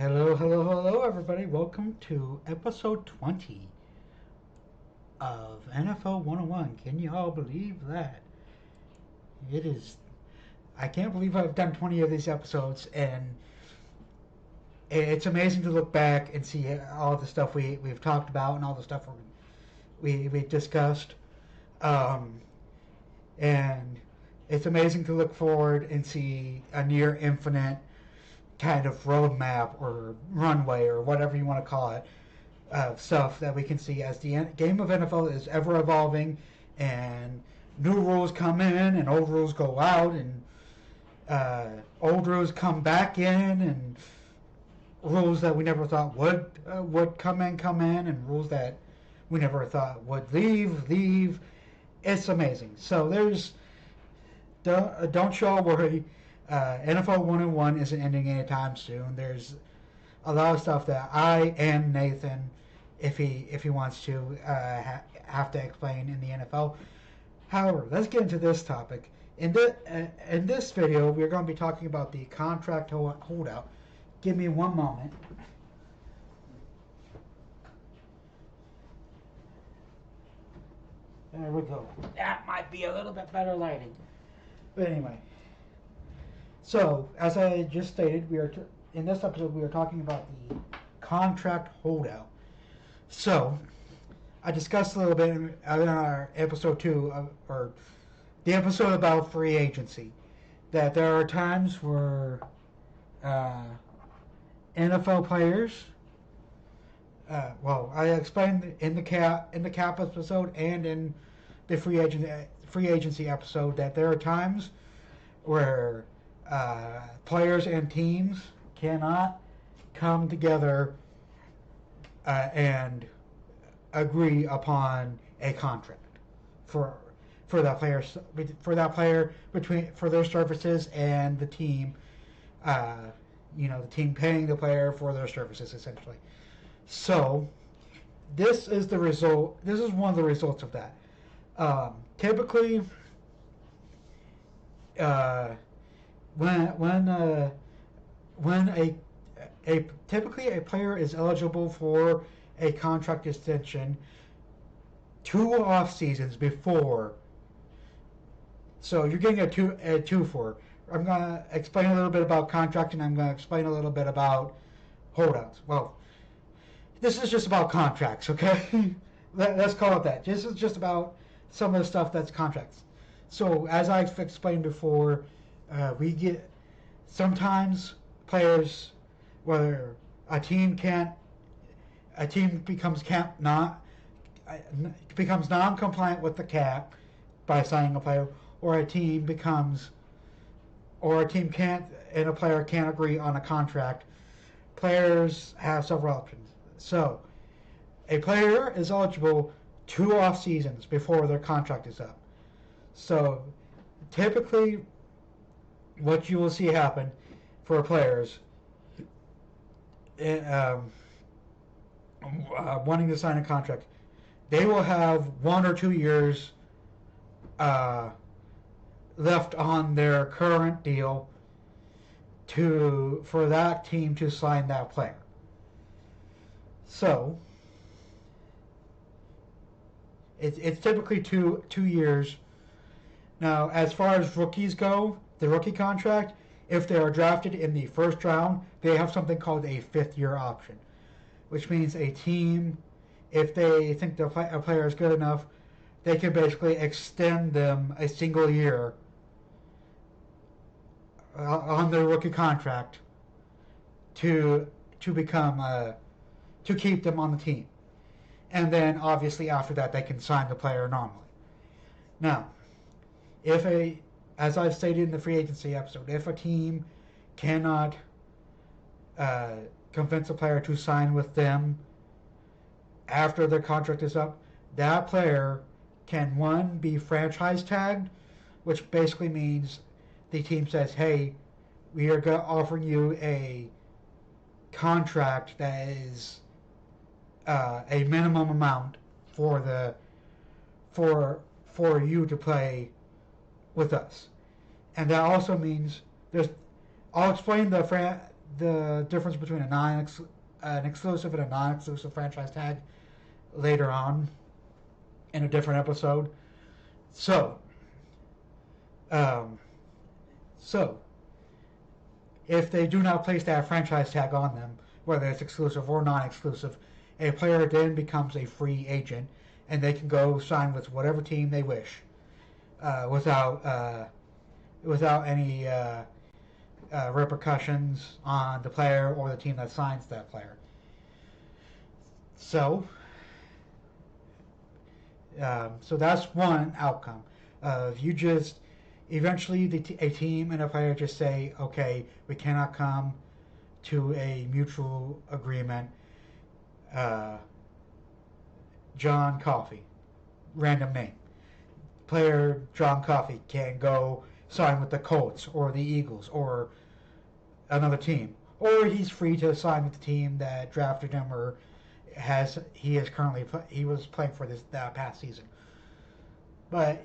Hello, hello, hello, everybody. Welcome to episode 20 of NFL 101. Can you all believe that? It is. I can't believe I've done 20 of these episodes, and it's amazing to look back and see all the stuff we've talked about and all the stuff we discussed. Um, and it's amazing to look forward and see a near infinite kind of roadmap or runway or whatever you want to call it of stuff that we can see as the game of NFL is ever evolving, and new rules come in and old rules go out, and old rules come back in, and rules that we never thought would come in, and rules that we never thought would leave. It's amazing. So don't you all worry. NFL 101 isn't ending anytime soon. There's a lot of stuff that I and Nathan, if he wants to, have to explain in the NFL. However, let's get into this topic. In this video, we're going to be talking about the contract holdout. Give me one moment. There we go. That might be a little bit better lighting. But anyway. So, as I just stated, in this episode we are talking about the contract holdout. So, I discussed a little bit in our episode 2, or the episode about free agency, that there are times where NFL players, I explained in the cap episode and in the free agency episode that there are times where players and teams cannot come together and agree upon a contract for that player for their services and the team. The team paying the player for their services, essentially. So this is the result. This is one of the results of that. Typically, when typically a player is eligible for a contract extension 2 off seasons before, so you're getting a two for. I'm gonna explain a little bit about contracting. I'm gonna explain a little bit about holdouts. Well, this is just about contracts, okay? Let's call it that. This is just about some of the stuff that's contracts. So as I've explained before, we get sometimes players, whether a team becomes non-compliant with the cap by signing a player, or a team can't and a player can't agree on a contract. Players have several options. So a player is eligible 2 off seasons before their contract is up. So typically what you will see happen for players wanting to sign a contract, they will have 1 or 2 years left on their current deal for that team to sign that player. So it's typically two years. Now, as far as rookies go, the rookie contract, if they are drafted in the first round, they have something called a 5th-year option, which means a team, if they think a player is good enough, they can basically extend them a single year on their rookie contract to keep them on the team, and then obviously after that they can sign the player normally. Now, as I've stated in the free agency episode, if a team cannot convince a player to sign with them after their contract is up, that player can, one, be franchise tagged, which basically means the team says, hey, we are offering you a contract that is a minimum amount for you to play with us. And that also means I'll explain the difference between an exclusive and a non-exclusive franchise tag later on in a different episode. So, um, so if they do not place that franchise tag on them, whether it's exclusive or non-exclusive, a player then becomes a free agent, and they can go sign with whatever team they wish, without any repercussions on the player or the team that signs that player. So, so that's one outcome. You just eventually a team and a player just say, okay, we cannot come to a mutual agreement. John Coffey, random name. Player John Coffey can go sign with the Colts or the Eagles or another team, or he's free to sign with the team that drafted him or he was playing for this past season. But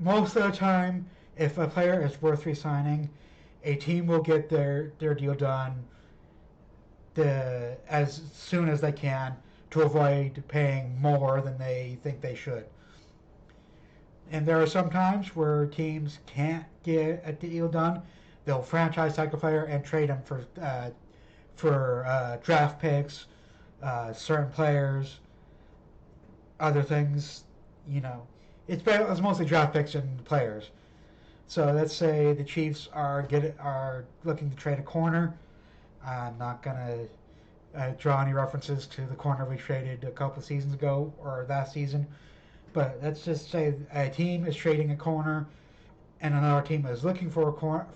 most of the time, if a player is worth re-signing, a team will get their deal done as soon as they can to avoid paying more than they think they should. And there are some times where teams can't get a deal done. They'll franchise tag a player and trade him for draft picks, certain players, other things. You know, it's mostly draft picks and players. So let's say the Chiefs are looking to trade a corner. I'm not gonna draw any references to the corner we traded a couple of seasons ago or last season, but let's just say a team is trading a corner, and another team is looking for a corner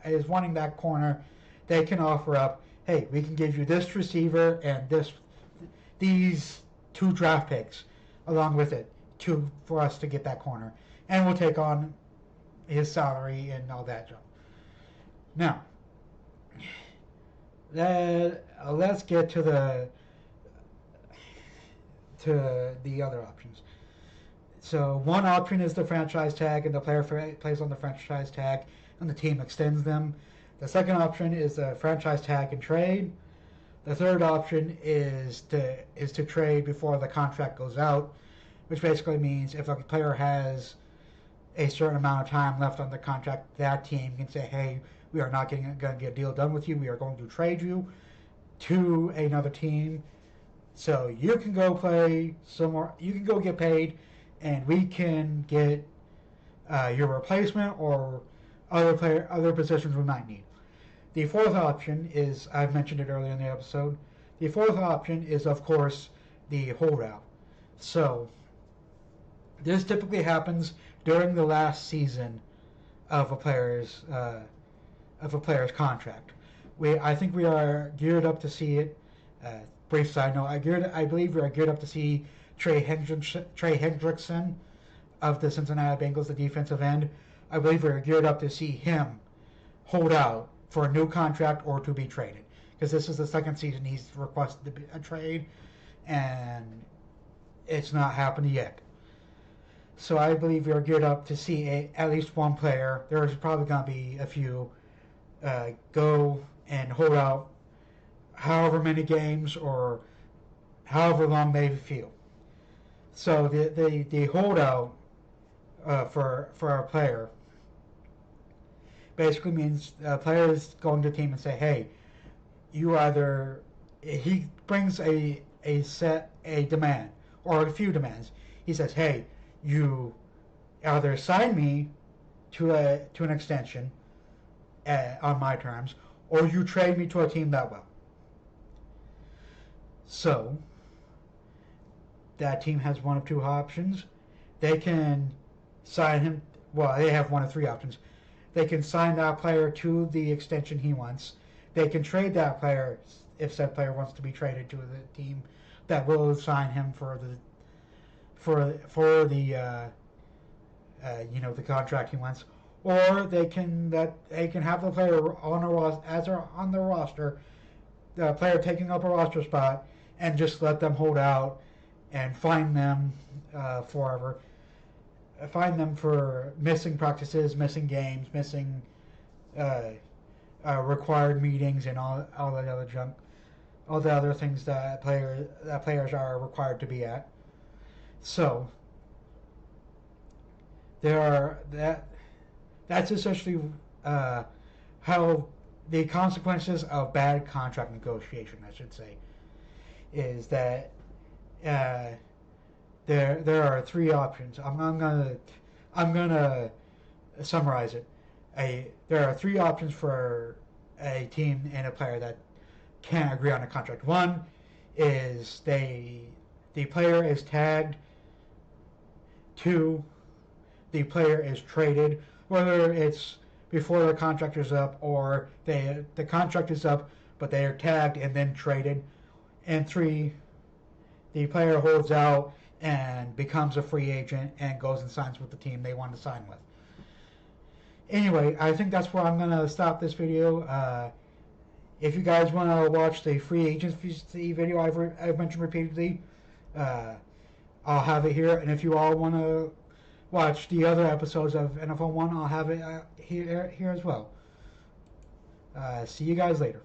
is wanting that corner. They can offer up, hey, we can give you this receiver and these 2 draft picks along with it for us to get that corner, and we'll take on his salary and all that junk. Now, let's get to the other options. So one option is the franchise tag, and the player plays on the franchise tag, and the team extends them. The second option is the franchise tag and trade. The third option is to trade before the contract goes out, which basically means if a player has a certain amount of time left on the contract, that team can say, hey, we are not going to get a deal done with you. We are going to trade you to another team, so you can go play somewhere. You can go get paid, and we can get your replacement or other positions we might need. The fourth option is, I've mentioned it earlier in the episode. The fourth option is, of course, the holdout. So this typically happens during the last season of a player's contract. I think we are geared up to see it. Brief side note: I believe we are geared up to see Trey Hendrickson of the Cincinnati Bengals, the defensive end. I believe we are geared up to see him hold out for a new contract or to be traded, because this is the second season he's requested a trade, and it's not happened yet. So I believe we are geared up to see at least one player. There's probably going to be a few go and hold out however many games or however long they feel. So the holdout for a player basically means a player is going to the team and say, hey, he brings a demand or a few demands. He says, hey, you either sign me to an extension on my terms, or you trade me to a team that will. So that team has one of two options. They can sign him. Well, they have one of three options. They can sign that player to the extension he wants. They can trade that player if said player wants to be traded to the team that will sign him for the the contract he wants. Or they can have the player on the roster, the player taking up a roster spot, and just let them hold out and fine them forever. Fine them for missing practices, missing games, missing required meetings and all that other junk, all the other things that players are required to be at. So there are that's essentially how the consequences of bad contract negotiation, I should say, is that uh, there are three options. I'm gonna summarize it. There are three options for a team and a player that can't agree on a contract. One is the player is tagged. Two, the player is traded, whether it's before the contract is up or the contract is up, but they are tagged and then traded. And three, the player holds out and becomes a free agent and goes and signs with the team they want to sign with. Anyway, I think that's where I'm going to stop this video. If you guys want to watch the free agency video I've mentioned repeatedly, I'll have it here. And if you all want to watch the other episodes of NFL 1, I'll have it here as well. See you guys later.